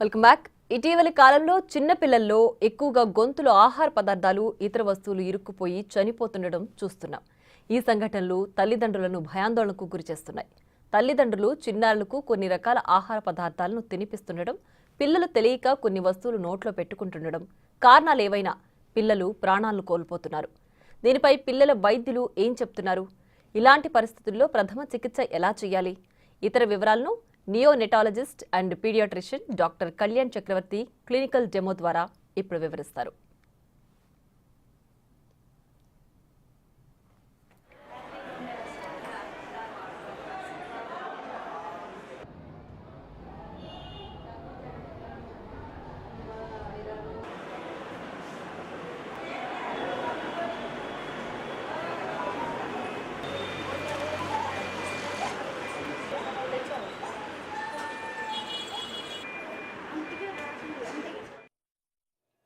Welcome back. ఇటీవలి కాలంలో చిన్న పిల్లల్లో ఎక్కువగా గొంతులో ఆహార పదార్థాలు ఇతర వస్తువులు ఇరుక్కుపోయి చనిపోతుండడం చూస్తున్నాం. ఈ సంఘటనలు తల్లిదండ్రులను భయాందోళనకు గురిచేస్తున్నాయి. తల్లిదండ్రులు చిన్నారులకు కొన్ని రకాల ఆహార పదార్థాలను తినిపిస్తుండడం, పిల్లలు తెలియక కొన్ని వస్తువులు నోట్లో పెట్టుకుంటుండడం, కారణాలేవైనా పిల్లలు ప్రాణాలను కోల్పోతున్నారు. దీనిపై పిల్లల వైద్యులు ఏం చెప్తున్నారు? ఇలాంటి పరిస్థితుల్లో ప్రథమ చికిత్స ఎలా చేయాలి? ఇతర వివరాలను neonatologist and paediatrician doctor Kalyan Chakravarthy clinical demo ద్వారా ఇప్పుడు వివరిస్తారు.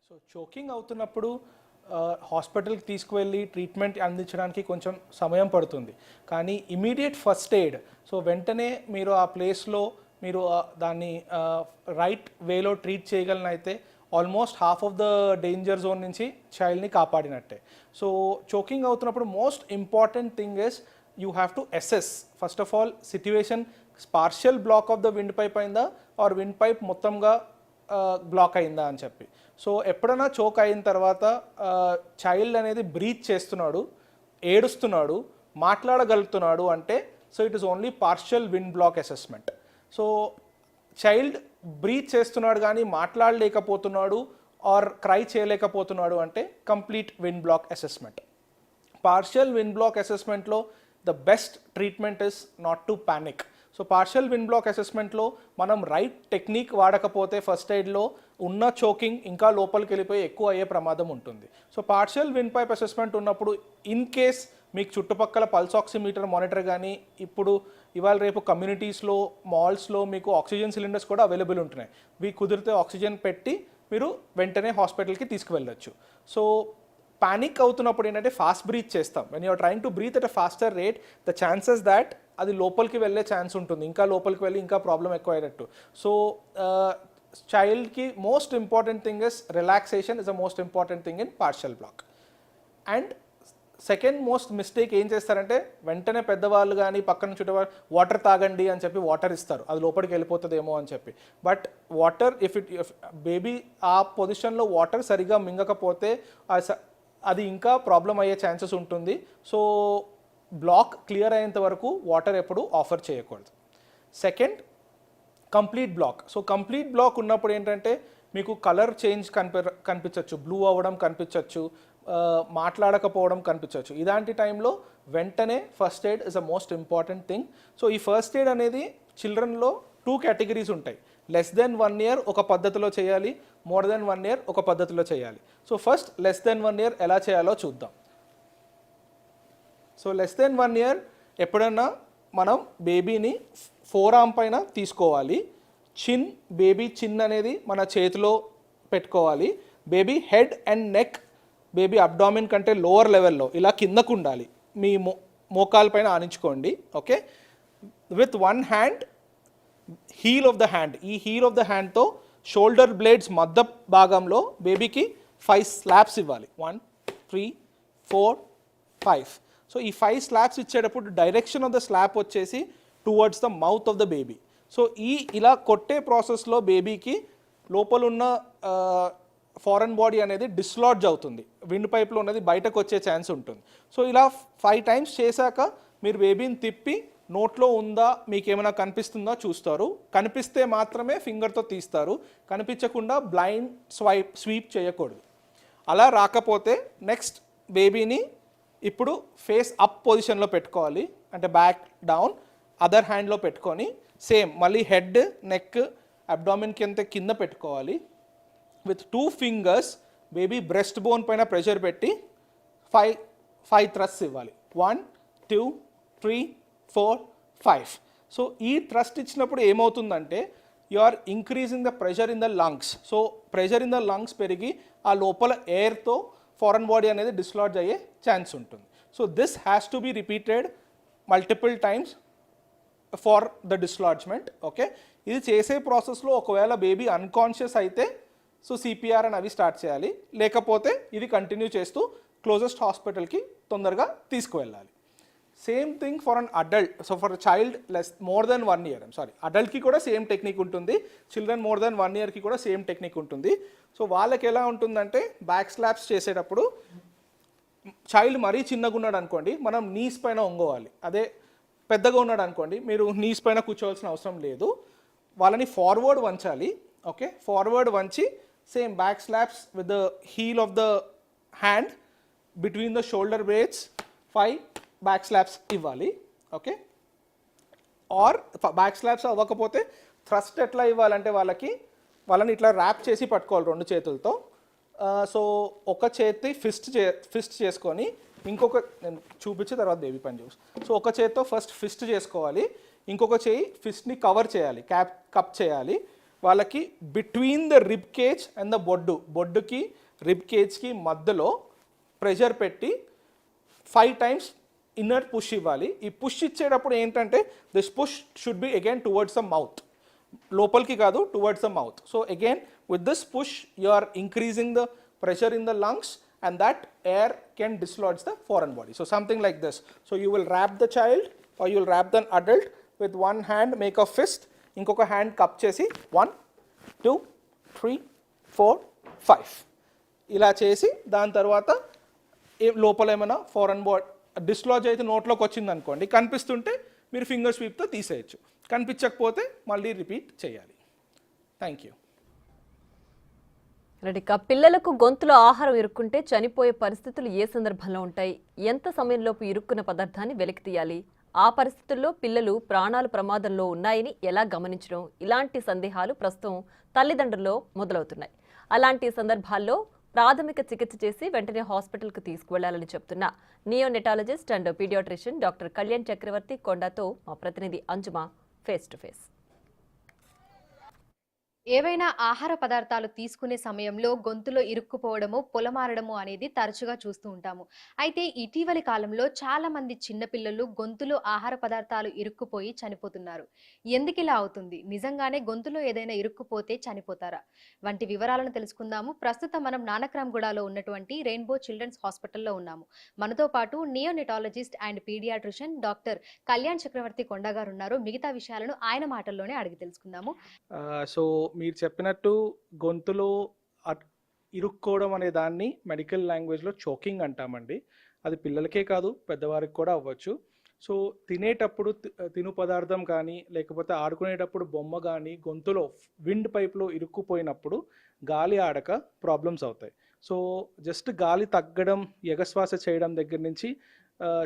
సో చోకింగ్ అవుతున్నప్పుడు హాస్పిటల్కి తీసుకువెళ్ళి ట్రీట్మెంట్ అందించడానికి కొంచెం సమయం పడుతుంది. కానీ ఇమీడియట్ ఫస్ట్ ఎయిడ్, సో వెంటనే మీరు ఆ ప్లేస్లో మీరు దాన్ని రైట్ వేలో ట్రీట్ చేయగలనైతే almost half of the danger zone నుంచి చైల్డ్ని కాపాడినట్టే. సో చోకింగ్ అవుతున్నప్పుడు most important thing is you have to assess first of all situation. Partial block of the wind pipe అయిందా ఆర్ విండ్ పైప్ మొత్తంగా block అయిందా అని చెప్పి. సో ఎప్పుడైనా చోక్ అయిన తర్వాత చైల్డ్ అనేది బ్రీత్ చేస్తున్నాడు, ఏడుస్తున్నాడు, మాట్లాడగలుగుతున్నాడు అంటే so it is only partial wind block assessment. So child breath చేస్తున్నాడు కానీ మాట్లాడలేకపోతున్నాడు ఆర్ క్రై చేయలేకపోతున్నాడు అంటే complete wind block assessment. Partial wind block అసెస్మెంట్లో the best treatment is not to panic. So partial wind block అసెస్మెంట్లో మనం right technique వాడకపోతే first ఎయిడ్లో ఉన్న చోకింగ్ ఇంకా లోపలికి వెళ్ళిపోయి ఎక్కువ అయ్యే ప్రమాదం ఉంటుంది. So partial wind pipe assessment ఉన్నప్పుడు ఇన్ కేస్ మీకు చుట్టుపక్కల పల్స్ ఆక్సిమీటర్ మానిటర్ కానీ ఇప్పుడు ఇవాళ రేపు కమ్యూనిటీస్లో మాల్స్లో మీకు ఆక్సిజన్ సిలిండర్స్ కూడా అవైలబుల్ ఉంటున్నాయి. ఇవి కుదిరితే ఆక్సిజన్ పెట్టి మీరు వెంటనే హాస్పిటల్కి తీసుకువెళ్ళచ్చు. సో పానిక్ అవుతున్నప్పుడు ఏంటంటే ఫాస్ట్ బ్రీత్ చేస్తాం. When you're trying to breathe at a faster rate the chances that అది లోపలికి వెళ్ళే ఛాన్స్ ఉంటుంది, ఇంకా లోపలికి వెళ్ళి ఇంకా ప్రాబ్లం ఎక్కువ అయ్యేటట్టు. సో చైల్డ్కి most important thing is relaxation is the most important thing in partial block. And second most mistake ఏం చేస్తారంటే వెంటనే పెద్దవాళ్ళు కానీ పక్కన చుట్టూ వాటర్ తాగండి అని చెప్పి వాటర్ ఇస్తారు, అది లోపలికి వెళ్ళిపోతుందేమో అని చెప్పి. బట్ వాటర్ ఇఫ్ బేబీ ఆ పొజిషన్లో వాటర్ సరిగా మింగకపోతే అది ఇంకా ప్రాబ్లం అయ్యే ఛాన్సెస్ ఉంటుంది. సో బ్లాక్ క్లియర్ అయ్యేంత వరకు వాటర్ ఎప్పుడు ఆఫర్ చేయకూడదు. Second, complete block. So complete block ఉన్నప్పుడు ఏంటంటే మీకు కలర్ చేంజ్ కనిపించవచ్చు, బ్లూ అవ్వడం కనిపించవచ్చు, మాట్లాడకపోవడం కనిపించవచ్చు. ఇలాంటి టైంలో వెంటనే first aid is a most important thing. So ఈ ఫస్ట్ ఎయిడ్ అనేది చిల్డ్రన్లో 2 కేటగిరీస్ ఉంటాయి. లెస్ దెన్ 1 year ఒక పద్ధతిలో చేయాలి, మోర్ దెన్ 1 year ఒక పద్ధతిలో చేయాలి. So first less than 1 year ఎలా చేయాలో చూద్దాం. సో లెస్ దెన్ 1 year ఎప్పుడన్నా మనం బేబీని ఫోర్ ఆర్మ్ పైన తీసుకోవాలి. బేబీ చిన్ అనేది మన చేతిలో పెట్టుకోవాలి. Baby head and neck baby abdomen కంటే లోవర్ లెవెల్లో ఇలా కిందకు ఉండాలి. మీ మోకాల పైన ఆనించుకోండి. Okay, with one hand heel of the hand, ఈ హీల్ ఆఫ్ ద హ్యాండ్తో షోల్డర్ బ్లేడ్స్ మధ్య భాగంలో బేబీకి 5 slaps ఇవ్వాలి. 1 3 4 5. సో ఈ 5 slaps ఇచ్చేటప్పుడు డైరెక్షన్ ఆఫ్ ద స్లాప్ వచ్చేసి towards the mouth of the baby. So ఇలా కొట్టే ప్రాసెస్లో బేబీకి లోపలున్న ఫారెన్ బాడీ అనేది డిస్లాడ్జ్ అవుతుంది, విండ్ పైప్లో ఉన్నది బయటకు వచ్చే ఛాన్స్ ఉంటుంది. సో ఇలా 5 times చేశాక మీరు బేబీని తిప్పి నోట్లో ఉందా మీకు ఏమైనా కనిపిస్తుందా చూస్తారు. కనిపిస్తే మాత్రమే ఫింగర్తో తీస్తారు, కనిపించకుండా బ్లైండ్ స్వీప్ చేయకూడదు. అలా రాకపోతే నెక్స్ట్ బేబీని ఇప్పుడు ఫేస్ అప్ పొజిషన్లో పెట్టుకోవాలి, అంటే బ్యాక్ డౌన్, అదర్ హ్యాండ్లో పెట్టుకొని సేమ్ మళ్ళీ హెడ్ నెక్ అబ్డామిన్ కింద పెట్టుకోవాలి. With 2 fingers baby breast bone పైన ప్రెషర్ పెట్టి 5 thrusts ఇవ్వాలి. 1 2 3 4 5. సో ఈ థ్రస్ట్ ఇచ్చినప్పుడు ఏమవుతుందంటే you are increasing the pressure in the lungs. So pressure in the lungs పెరిగి ఆ లోపల ఎయిర్తో ఫారెన్ బాడీ అనేది డిస్లాడ్జ్ అయ్యే ఛాన్స్ ఉంటుంది. So this has to be repeated multiple times for the dislodgement. Okay, ఇది చేసే ప్రాసెస్లో ఒకవేళ బేబీ అన్కాన్షియస్ అయితే సో సిపిఆర్ అని అవి స్టార్ట్ చేయాలి, లేకపోతే ఇది కంటిన్యూ చేస్తూ క్లోజెస్ట్ హాస్పిటల్కి తొందరగా తీసుకువెళ్ళాలి. Same thing for an adult. So for child more than 1 year, అడల్ట్కి కూడా సేమ్ టెక్నిక్ ఉంటుంది, చిల్డ్రన్ మోర్ దెన్ 1 yearకి కూడా సేమ్ టెక్నిక్ ఉంటుంది. సో వాళ్ళకి ఎలా ఉంటుందంటే బ్యాక్ స్లాప్స్ చేసేటప్పుడు చైల్డ్ మరీ చిన్నగా ఉన్నాడు అనుకోండి, మనం నీస్ పైన ఒంగోవాలి. అదే పెద్దగా ఉన్నాడు అనుకోండి, మీరు నీస్ పైన కూర్చోవాల్సిన అవసరం లేదు, వాళ్ళని ఫార్వర్డ్ వంచాలి. ఓకే, ఫార్వర్డ్ వంచి same back slaps with the heal of the hand between the shoulder blades 5 back slaps ఇవ్వాలి. ఓకే, ఆర్ బ్యాక్ స్లాప్స్ అవ్వకపోతే థ్రస్ట్ ఎట్లా ఇవ్వాలంటే వాళ్ళని ఇట్లా ర్యాప్ చేసి పట్టుకోవాలి 2 చేతులతో. సో ఒక చేతి ఫిస్ట్ చేసుకొని ఇంకొక, నేను చూపించి తర్వాత బేబీ పని చూసి, సో ఒక చేతితో ఫస్ట్ ఫిస్ట్ చేసుకోవాలి, ఇంకొక చేయి ఫిస్ట్ని కవర్ చేయాలి, కప్ చేయాలి. వాళ్ళకి between the rib cage and the బొడ్డుకి రిబ్ కేజ్కి మధ్యలో ప్రెషర్ పెట్టి 5 times ఇన్నర్ పుష్ ఇవ్వాలి. ఈ పుష్ ఇచ్చేటప్పుడు ఏంటంటే this push should be again towards the mouth, లోపలికి కాదు, towards the mouth. So again with this push you are increasing the pressure in the lungs and that air can dislodge the foreign body. So something like this. So you will wrap the child or you will wrap the adult with one hand, make a fist, inkoka hand cup chesi 1 2 3 4 5 ila chesi dan tarvata lopala emana foreign body dislodge aithe note loki ochindi anukondi, కనిపిస్తుంటే మీరు finger sweep తో తీసేయచ్చు, కనిపించకపోతే మళ్ళీ repeat చేయాలి. Thank you. Reddika, పిల్లలకు గొంతులో ఆహారం ఇరుక్కుంటే చనిపోయే పరిస్థితులు ఏ సందర్భంలో ఉంటాయి? ఎంత సమయంలోపు ఇరుక్కున్న పదార్థాన్ని వెలికి తీయాలి? ఆ పరిస్థితుల్లో పిల్లలు ప్రాణాలు ప్రమాదంలో ఉన్నాయని ఎలా గమనించడం? ఇలాంటి సందేహాలు ప్రస్తుతం తల్లిదండ్రుల్లో మొదలవుతున్నాయి. అలాంటి సందర్భాల్లో ప్రాథమిక చికిత్స చేసి వెంటనే హాస్పిటల్కు తీసుకువెళ్లాలని చెప్తున్న neonatologist and paediatrician doctor Kalyan Chakravarthy కొండాతో మా ప్రతినిధి అంజుమ ఫేస్ టు ఫేస్. ఏవైనా ఆహార పదార్థాలు తీసుకునే సమయంలో గొంతులో ఇరుక్కుపోవడము, పొలమారడము అనేది తరచుగా చూస్తూ ఉంటాము. అయితే ఇటీవలి కాలంలో చాలా మంది చిన్నపిల్లలు గొంతులో ఆహార పదార్థాలు ఇరుక్కుపోయి చనిపోతున్నారు. ఎందుకు ఇలా అవుతుంది? నిజంగానే గొంతులో ఏదైనా ఇరుక్కుపోతే చనిపోతారా? వంటి వివరాలను తెలుసుకుందాము. ప్రస్తుతం మనం నానక్రామ్గూడలో ఉన్నటువంటి రెయిన్బో చిల్డ్రన్స్ హాస్పిటల్లో ఉన్నాము. మనతో పాటు neonatologist and paediatrician doctor Kalyan Chakravarthy Konda గారు ఉన్నారు. మిగతా విషయాలను ఆయన మాటల్లోనే అడిగి తెలుసుకుందాము. సో మీరు చెప్పినట్టు గొంతులో ఇరుక్కోవడం అనే దాన్ని మెడికల్ లాంగ్వేజ్లో చోకింగ్ అంటామండి. అది పిల్లలకే కాదు, పెద్దవారికి కూడా అవ్వచ్చు. సో తినేటప్పుడు తిను పదార్థం కానీ లేకపోతే ఆడుకునేటప్పుడు బొమ్మ కానీ గొంతులో విండ్ పైప్లో ఇరుక్కుపోయినప్పుడు గాలి ఆడక ప్రాబ్లమ్స్ అవుతాయి. సో జస్ట్ గాలి తగ్గడం, ఎగశ్వాస చేయడం దగ్గర నుంచి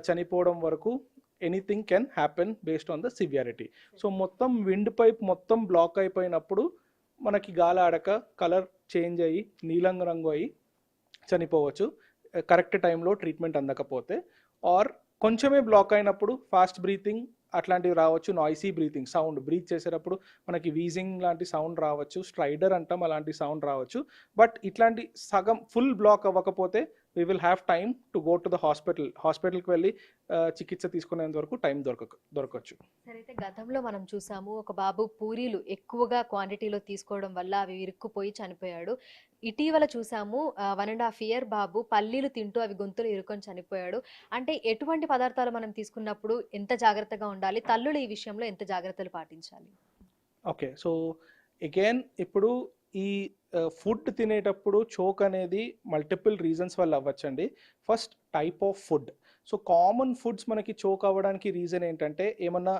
చనిపోవడం వరకు anything can happen based on the severity. So మొత్తం విండ్ పైప్ మొత్తం బ్లాక్ అయిపోయినప్పుడు మనకి గాలి ఆడక కలర్ చేంజ్ అయ్యి నీలం రంగు అయ్యి చనిపోవచ్చు, కరెక్ట్ టైంలో ట్రీట్మెంట్ అందకపోతే. ఆర్ కొంచెమే బ్లాక్ అయినప్పుడు ఫాస్ట్ బ్రీతింగ్ అట్లాంటివి రావచ్చు, నాయిసీ బ్రీతింగ్, సౌండ్ బ్రీత్ చేసేటప్పుడు మనకి వీజింగ్ లాంటి సౌండ్ రావచ్చు, స్ట్రైడర్ అంటాం, అలాంటి సౌండ్ రావచ్చు. బట్ ఇట్లాంటి సగం ఫుల్ బ్లాక్ అవ్వకపోతే we will have time to go to the హాస్పిటల్కి వెళ్ళి చికిత్స తీసుకునేంత వరకు టైం దొరకచ్చు. సరైతే గతంలో మనం చూసాము, ఒక బాబు పూరీలు ఎక్కువగా క్వాంటిటీలో తీసుకోవడం వల్ల అవి ఇరుక్కుపోయి చనిపోయాడు. ఇటీవల చూసాము 1.5 year బాబు పల్లీలు తింటూ అవి గొంతులు ఇరుక్కొని చనిపోయాడు. అంటే ఎటువంటి పదార్థాలు మనం తీసుకున్నప్పుడు ఎంత జాగ్రత్తగా ఉండాలి? తల్లులు ఈ విషయంలో ఎంత జాగ్రత్తలు పాటించాలి? ఓకే, సో అగైన్ ఇప్పుడు ఈ ఫుడ్ తినేటప్పుడు చోక్ అనేది మల్టిపుల్ రీజన్స్ వల్ల అవ్వచ్చండి. First type of food. So common foods మనకి చోక్ అవ్వడానికి రీజన్ ఏంటంటే ఏమన్నా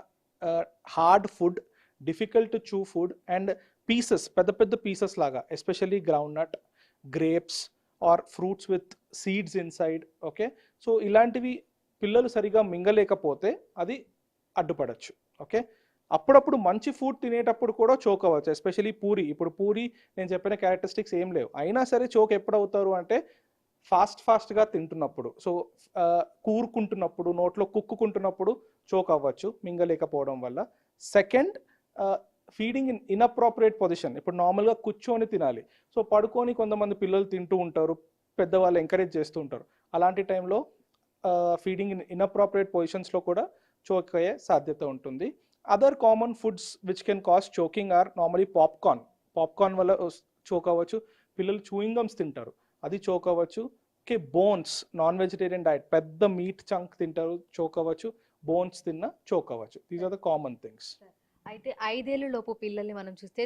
hard food, difficult to chew food and pieces, పెద్ద పెద్ద పీసెస్ లాగా, especially ground nut, grapes or fruits with seeds inside. Okay, so ఇలాంటివి పిల్లలు సరిగా మింగలేకపోతే అది అడ్డుపడచ్చు. ఓకే, అప్పుడప్పుడు మంచి ఫుడ్ తినేటప్పుడు కూడా చోక్ అవ్వచ్చు, ఎస్పెషల్లీ పూరి. ఇప్పుడు పూరి నేను చెప్పిన క్యారెక్టరిస్టిక్స్ ఏం లేవు, అయినా సరే చోక్ ఎప్పుడు అవుతారు అంటే ఫాస్ట్గా తింటున్నప్పుడు. సో కూరుకుంటున్నప్పుడు, నోట్లో కుక్కుకుంటున్నప్పుడు చోక్ అవ్వచ్చు మింగలేకపోవడం వల్ల. Second, feeding in inappropriate position. ఇప్పుడు నార్మల్గా కూర్చొని తినాలి, సో పడుకొని కొంతమంది పిల్లలు తింటూ ఉంటారు, పెద్దవాళ్ళు ఎంకరేజ్ చేస్తూ ఉంటారు. అలాంటి టైంలో ఫీడింగ్ ఇన్ ఇన్అప్రోప్రియేట్ పొజిషన్స్లో కూడా చోక్ అయ్యే సాధ్యత ఉంటుంది. Other common foods which can cause choking are normally popcorn వల్ల చోక్ అవ్వచ్చు. పిల్లలు చూయింగ్ గమ్స్ తింటారు, అది చోక్ అవ్వచ్చు. Okay, bones, non vegetarian diet, పెద్ద మీట్ చంక్ తింటారు, చోక్ అవ్వచ్చు. బోన్స్ తిన్నా చోక్ అవ్వచ్చు. These are the common things. అయితే 5 ఏళ్ల లోపు పిల్లల్ని మనం చూస్తే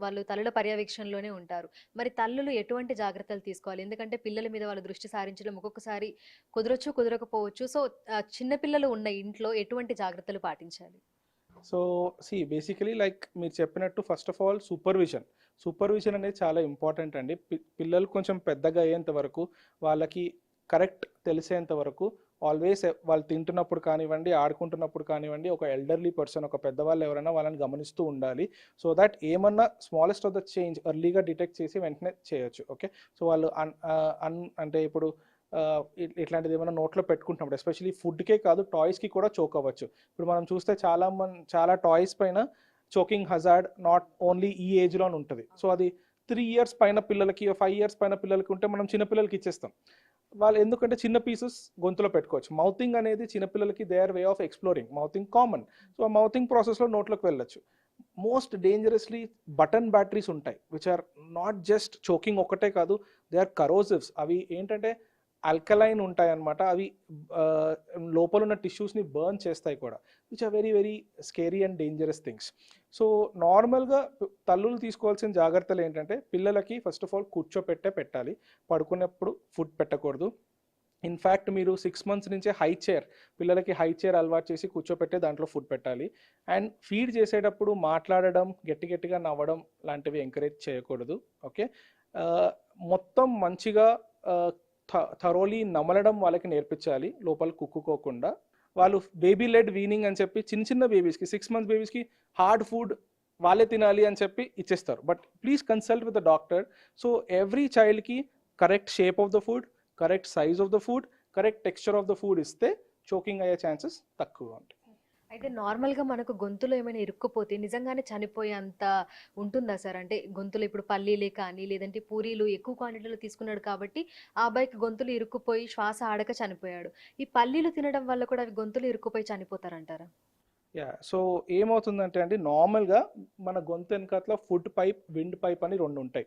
వాళ్ళు తల్లుల పర్యవేక్షణలోనే ఉంటారు. మరి తల్లులు ఎటువంటి జాగ్రత్తలు తీసుకోవాలి? ఎందుకంటే పిల్లల మీద వాళ్ళు దృష్టి సారించడం ఒక్కొక్కసారి కుదరొచ్చు, కుదరకపోవచ్చు. సో, చిన్న పిల్లలు ఉన్న ఇంట్లో ఎటువంటి జాగ్రత్తలు పాటించాలి? సో బేసికలీ లైక్ మీరు చెప్పినట్టు ఫస్ట్ ఆఫ్ ఆల్ సూపర్విజన్ అనేది చాలా ఇంపార్టెంట్ అండి. పిల్లలు కొంచెం పెద్దగా అయ్యేంత వరకు, వాళ్ళకి కరెక్ట్ తెలిసేంత వరకు ఆల్వేస్ వాళ్ళు తింటున్నప్పుడు కానివ్వండి, ఆడుకుంటున్నప్పుడు కానివ్వండి, ఒక ఎల్డర్లీ పర్సన్, ఒక పెద్దవాళ్ళు ఎవరైనా వాళ్ళని గమనిస్తూ ఉండాలి. సో దట్ ఏమన్నా స్మాలెస్ట్ ఆఫ్ ద చేంజ్ ఎర్లీగా డిటెక్ట్ చేసి వెంటనే చేయొచ్చు. ఓకే, సో వాళ్ళు అంటే ఇప్పుడు ఇట్లాంటిది ఏమైనా నోట్లో పెట్టుకుంటున్నప్పుడు, ఎస్పెషల్లీ ఫుడ్కే కాదు టాయ్స్కి కూడా చోక్ అవ్వచ్చు. ఇప్పుడు మనం చూస్తే చాలా టాయ్స్ పైన చోకింగ్ హజార్డ్ నాట్ ఓన్లీ ఈ ఏజ్లో ఉంటుంది. సో అది 3 years పైన పిల్లలకి, 5 years పైన పిల్లలకి ఉంటే మనం చిన్నపిల్లలకి ఇచ్చేస్తాం. వాళ్ళు ఎందుకంటే చిన్న పీసెస్ గొంతులో పెట్టుకోవచ్చు. మౌతింగ్ అనేది చిన్నపిల్లలకి their way of exploring. Mouthing common. So ఆ మౌతింగ్ ప్రాసెస్లో నోట్లోకి వెళ్ళొచ్చు. మోస్ట్ డేంజరస్లీ బటన్ బ్యాటరీస్ ఉంటాయి which are not just choking ఒక్కటే కాదు, దే ఆర్ కరోసివ్స్. అవి ఏంటంటే ఆల్కలైన్ ఉంటాయి అన్నమాట. అవి లోపల ఉన్న టిష్యూస్ని బర్న్ చేస్తాయి కూడా, which are very very scary and dangerous things. So నార్మల్గా తల్లులు తీసుకోవాల్సిన జాగ్రత్తలు ఏంటంటే, పిల్లలకి ఫస్ట్ ఆఫ్ ఆల్ పెట్టాలి. పడుకున్నప్పుడు ఫుడ్ పెట్టకూడదు. ఇన్ఫ్యాక్ట్ మీరు 6 months నుంచే పిల్లలకి హై చైర్ అలవాటు చేసి కూర్చోపెట్టే దాంట్లో ఫుడ్ పెట్టాలి. అండ్ ఫీడ్ చేసేటప్పుడు మాట్లాడడం, గట్టిగా నవ్వడం లాంటివి ఎంకరేజ్ చేయకూడదు. ఓకే, మొత్తం మంచిగా థరోలీ నమలడం వాళ్ళకి నేర్పించాలి, లోపల కుక్కుకోకుండా. వాళ్ళు బేబీ లెడ్ వీనింగ్ అని చెప్పి చిన్న బేబీస్కి, 6 months బేబీస్కి హార్డ్ ఫుడ్ వాళ్ళే తినాలి అని చెప్పి ఇచ్చేస్తారు. But please consult with the doctor. So every చైల్డ్కి correct shape of the food, correct size of the food, correct texture of the food ఇస్తే చోకింగ్ అయ్యే ఛాన్సెస్ తక్కువ ఉంటాయి. అయితే నార్మల్‌గా మనకు గొంతులో ఏమైనా ఇరుక్కుపోతే నిజంగానే చనిపోయేంత ఉంటుందా సార్? అంటే గొంతులో ఇప్పుడు పల్లీలే కానీ, లేదంటే పూరీలు ఎక్కువ క్వాంటిటీలో తీసుకున్నాడు కాబట్టి, ఆ అబ్బాయికి గొంతులో ఇరుక్కుపోయి శ్వాస ఆడక చనిపోయాడు. ఈ పల్లీలు తినడం వల్ల కూడా అవి గొంతులో ఇరుక్కుపోయి చనిపోతారంటారా? సో ఏమవుతుందంటే అండి, నార్మల్గా మన గొంతు వెనకాతల ఫుడ్ పైప్, విండ్ పైప్ అని 2 ఉంటాయి.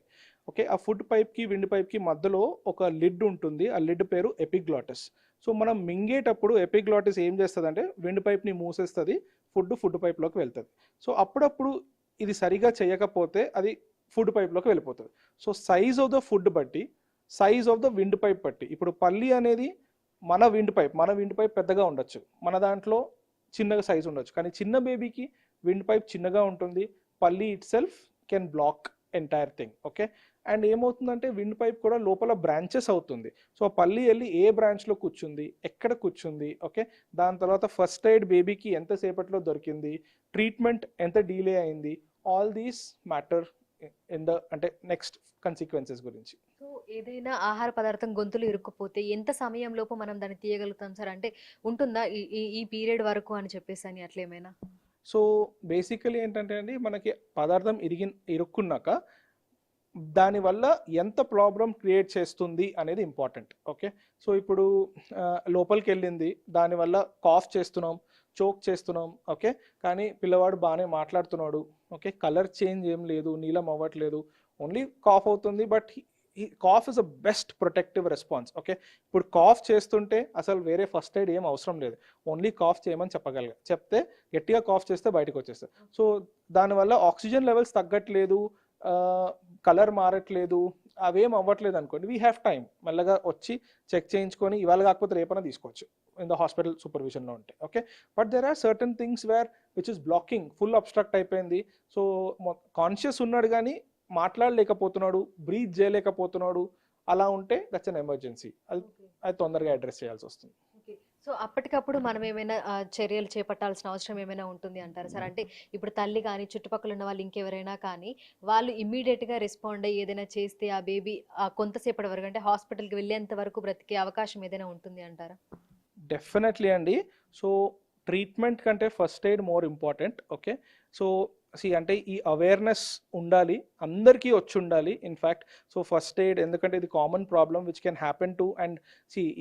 ఓకే, ఆ ఫుడ్ పైప్కి, విండ్ పైప్కి మధ్యలో ఒక లిడ్ ఉంటుంది. ఆ లిడ్ పేరు ఎపిగ్లాటిస్. సో మనం మింగేటప్పుడు ఎపిగ్లాటిస్ ఏం చేస్తుందంటే విండ్ పైప్ని మూసేస్తుంది, ఫుడ్ పైప్లోకి వెళ్తుంది. సో అప్పుడప్పుడు ఇది సరిగా చేయకపోతే అది ఫుడ్ పైప్లోకి వెళ్ళిపోతుంది. So size of the food బట్టి, size of the wind pipe బట్టి, ఇప్పుడు పల్లి అనేది మన విండ్ పైప్ పెద్దగా ఉండొచ్చు, మన దాంట్లో చిన్నగా సైజ్ ఉండొచ్చు. కానీ చిన్న బేబీకి విండ్ పైప్ చిన్నగా ఉంటుంది, పల్లి it self can block entire thing. Okay, and ఏమవుతుందంటే విండ్ పైప్ కూడా లోపల బ్రాంచెస్ అవుతుంది. సో ఆ పల్లి వెళ్ళి ఏ బ్రాంచ్లో కూర్చుంది, ఎక్కడ కూర్చుంది, ఓకే, దాని తర్వాత ఫస్ట్ ఎయిడ్ బేబీకి ఎంతసేపట్లో దొరికింది, ట్రీట్మెంట్ ఎంత డిలే అయింది, ఆల్ దీస్ మ్యాటర్ అంటే నెక్స్ట్ కన్సిక్వెన్సెస్ గురించి. సో ఏదైనా ఆహార పదార్థం గొంతులో ఇరుక్కుపోతే ఎంత సమయం లోపు మనం దాన్ని తీయగలుగుతాం సార్? అంటే ఉంటుందా ఈ పీరియడ్ వరకు అని చెప్పేసి అని అట్లేమైనా? సో బేసికలీ ఏంటంటే అండి, మనకి పదార్థం ఇరుక్కున్నాక దానివల్ల ఎంత ప్రాబ్లం క్రియేట్ చేస్తుంది అనేది ఇంపార్టెంట్. ఓకే, సో ఇప్పుడు లోపలికి వెళ్ళింది, దానివల్ల కాఫ్ చేస్తున్నాం, చోక్ చేస్తున్నాం. ఓకే, కానీ పిల్లవాడు బాగానే మాట్లాడుతున్నాడు. ఓకే, కలర్ చేంజ్ ఏం లేదు, నీలం అవ్వట్లేదు, ఓన్లీ కాఫ్ అవుతుంది. But calf is a best protective response. Okay, ఇప్పుడు కాఫ్ చేస్తుంటే అసలు వేరే ఫస్ట్ ఎయిడ్ ఏం అవసరం లేదు, ఓన్లీ కాఫ్ చేయమని చెప్తే గట్టిగా కాఫ్ చేస్తే బయటకు వచ్చేస్తుంది. సో దానివల్ల ఆక్సిజన్ లెవెల్స్ తగ్గట్లేదు, కలర్ మారట్లేదు, అవేం అవ్వట్లేదు అనుకోండి, వీ హ్యావ్ టైం, మెల్లగా వచ్చి చెక్ చేయించుకొని ఇవాళ కాకపోతే రేపైనా తీసుకోవచ్చు ఇన్ ద హాస్పిటల్ సూపర్విజన్లో ఉంటే. Okay, but there are certain things where which is blocking, full obstruct అయిపోయింది. సో కాన్షియస్ ఉన్నాడు కానీ మాట్లాడలేకపోతున్నాడు, బ్రీత్ చేయలేకపోతున్నాడు, అలా ఉంటే దట్స్ అన్ ఎమర్జెన్సీ. అది తొందరగా అడ్రస్ చేయాల్సి వస్తుంది. సో అప్పటికప్పుడు మనం ఏమైనా చర్యలు చేపట్టాల్సిన అవసరం ఏమైనా ఉంటుంది అంటారా సార్? అంటే ఇప్పుడు తల్లి కానీ, చుట్టుపక్కల ఉన్న వాళ్ళు ఇంకెవరైనా కానీ, వాళ్ళు ఇమ్మీడియట్గా రెస్పాండ్ అయ్యి ఏదైనా చేస్తే ఆ బేబీ కొంతసేపటి వరకు అంటే హాస్పిటల్కి వెళ్ళేంత వరకు బ్రతికే అవకాశం ఏదైనా ఉంటుంది అంటారా? డెఫినెట్లీ అండి. సో ట్రీట్మెంట్ కంటే first aid more important. Okay, so అంటే ఈ అవేర్నెస్ ఉండాలి, అందరికీ వచ్చి ఉండాలి ఇన్ఫ్యాక్ట్. సో ఫస్ట్ ఎయిడ్, ఎందుకంటే ఇది common problem which can happen to, and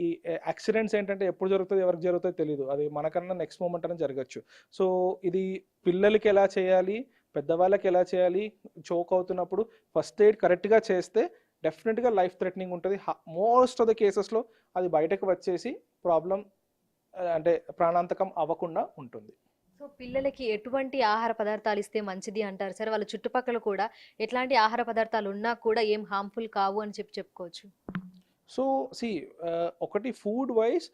ఈ యాక్సిడెంట్స్ ఏంటంటే ఎప్పుడు జరుగుతుంది, ఎవరికి జరుగుతుందో తెలియదు, అది మనకన్నా నెక్స్ట్ మూమెంట్ అనేది జరగచ్చు. సో ఇది పిల్లలకి ఎలా చేయాలి, పెద్దవాళ్ళకి ఎలా చేయాలి, చోక్ అవుతున్నప్పుడు ఫస్ట్ ఎయిడ్ కరెక్ట్గా చేస్తే డెఫినెట్గా లైఫ్ థ్రెటనింగ్ ఉంటుంది. మోస్ట్ ఆఫ్ ద కేసెస్లో అది బయటకు వచ్చేసి ప్రాబ్లం అంటే ప్రాణాంతకం అవ్వకుండా ఉంటుంది. సో పిల్లలకి ఎటువంటి ఆహార పదార్థాలు ఇస్తే మంచిది అంటారు సార్? వాళ్ళ చుట్టుపక్కల కూడా ఎట్లాంటి ఆహార పదార్థాలు ఉన్నా కూడా ఏం హార్మ్ఫుల్ కావు అని చెప్పుకోవచ్చు. సో ఒకటి ఫుడ్ వైజ్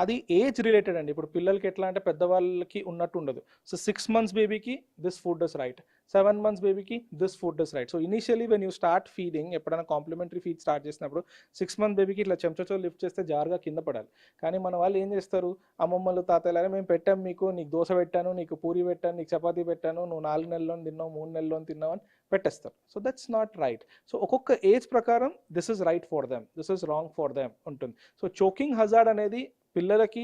అది ఏజ్ రిలేటెడ్ అండి. ఇప్పుడు పిల్లలకి ఎట్లా అంటే పెద్దవాళ్ళకి ఉన్నట్టు ఉండదు. సో 6 months బేబీకి this food is right, 7 months బేబీకి this food is right. So initially when you start feeding, ఎప్పుడైనా కాంప్లిమెంటరీ ఫీడ్ స్టార్ట్ చేసినప్పుడు 6 months బేబీకి ఇట్లా చెంచతో లిఫ్ట్ చేస్తే జారుగా కింద పడాలి. కానీ మన వాళ్ళు ఏం చేస్తారు, అమ్మమ్మలు తాతయ్యలాగా మేము పెట్టాం మీకు, నీకు దోశ పెట్టాను, నీకు పూరి పెట్టాను, నీకు చపాతీ పెట్టాను, నువ్వు 4 నెలల్లో తిన్నావు, 3 నెలల్లో తిన్నావు అని పెట్టేస్తారు. So that's not right. So ఒక్కొక్క ఏజ్ ప్రకారం this is right for them, this is wrong for them ఉంటుంది. సో చోకింగ్ హజార్డ్ అనేది పిల్లలకి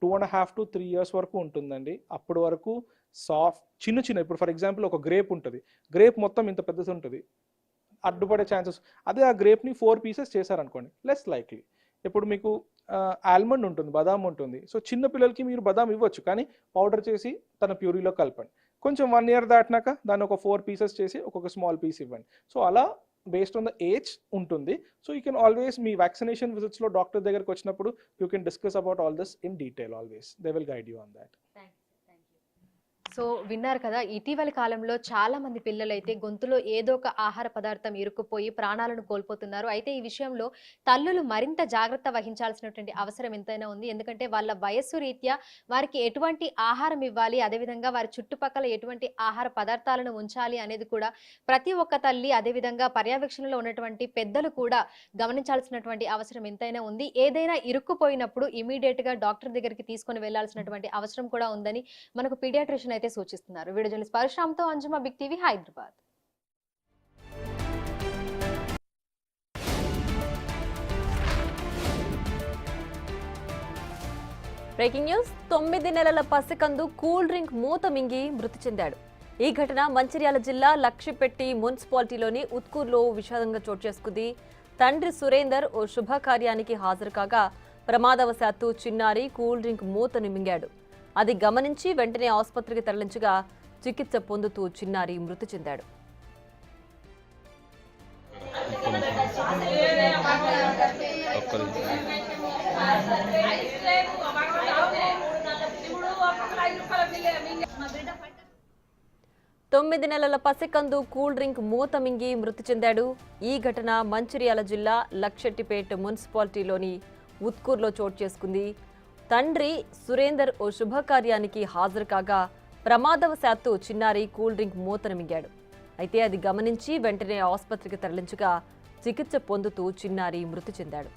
2.5 to 3 years వరకు ఉంటుందండి. అప్పటి వరకు సాఫ్ట్ చిన్న ఇప్పుడు ఫర్ ఎగ్జాంపుల్ ఒక గ్రేప్ ఉంటుంది, గ్రేప్ మొత్తం ఇంత పెద్దది ఉంటుంది, అడ్డుపడే ఛాన్సెస్. అదే ఆ గ్రేప్ని 4 pieces చేశారనుకోండి, లెస్ లైక్లీ. ఇప్పుడు మీకు ఆల్మండ్ ఉంటుంది, బదాం ఉంటుంది. సో చిన్న పిల్లలకి మీరు బదాం ఇవ్వచ్చు, కానీ పౌడర్ చేసి తన ప్యూరీలో కలపండి. కొంచెం 1 year దాటినాక దాన్ని ఒక 4 pieces చేసి ఒక్కొక్క స్మాల్ పీస్ ఇవ్వండి. సో అలా బేస్డ్ ఆన్ ద ఏజ్ ఉంటుంది. సో యూ కెన్ ఆల్వేస్ మీ వ్యాక్సినేషన్ విజిట్స్లో డాక్టర్ దగ్గరికి వచ్చినప్పుడు you can discuss about all this in detail. Always they will guide you on that. So విన్నారు కదా, ఇటీవలి కాలంలో చాలా మంది పిల్లలు అయితే గొంతులో ఏదో ఒక ఆహార పదార్థం ఇరుక్కుపోయి ప్రాణాలను కోల్పోతున్నారు. అయితే ఈ విషయంలో తల్లులు మరింత జాగ్రత్త వహించాల్సినటువంటి అవసరం ఎంతైనా ఉంది. ఎందుకంటే వాళ్ళ వయస్సు రీత్యా వారికి ఎటువంటి ఆహారం ఇవ్వాలి, అదేవిధంగా వారి చుట్టుపక్కల ఎటువంటి ఆహార పదార్థాలను ఉంచాలి అనేది కూడా ప్రతి ఒక్క తల్లి, అదేవిధంగా పర్యవేక్షణలో ఉన్నటువంటి పెద్దలు కూడా గమనించాల్సినటువంటి అవసరం ఎంతైనా ఉంది. ఏదైనా ఇరుక్కుపోయినప్పుడు ఇమీడియట్ గా డాక్టర్ దగ్గరికి తీసుకొని వెళ్లాల్సినటువంటి అవసరం కూడా ఉందని మనకు పీడియాట్రిషియన్ అయితే సూచిస్తున్నారు. వీడియో జర్నలిస్ట్ పరశురామ్తో Anjuma, big TV, Hyderabad. Breaking news. 9 నెలల పసికందు కూల్ డ్రింక్ మూత మింగి మృతి చెందాడు. ఈ ఘటన మంచిర్యాల జిల్లా లక్షిపెట్టి మున్సిపాలిటీలోని ఉత్కూర్లో విషాదంగా చోటు చేసుకుంది. తండ్రి సురేందర్ ఓ శుభకార్యానికి హాజరు కాగా ప్రమాదవశాత్తు చిన్నారి కూల్ డ్రింక్ మూతను మింగాడు. అది గమనించి వెంటనే ఆసుపత్రికి తరలించగా చికిత్స పొందుతూ చిన్నారి మృతి చెందాడు. తొమ్మిది నెలల పసికందు కూల్ డ్రింక్ మూత మింగి మృతి చెందాడు. ఈ ఘటన మంచిర్యాల జిల్లా లక్షెట్టిపేట మున్సిపాలిటీలోని ఉత్కూర్లో చోటు చేసుకుంది. తండ్రి సురేందర్ ఓ శుభకార్యానికి హాజరు కాగా ప్రమాదవశాత్తు చిన్నారి కూల్ డ్రింక్ మూతను మింగాడు. అయితే అది గమనించి వెంటనే ఆసుపత్రికి తరలించగా చికిత్స పొందుతూ చిన్నారి మృతి చెందాడు.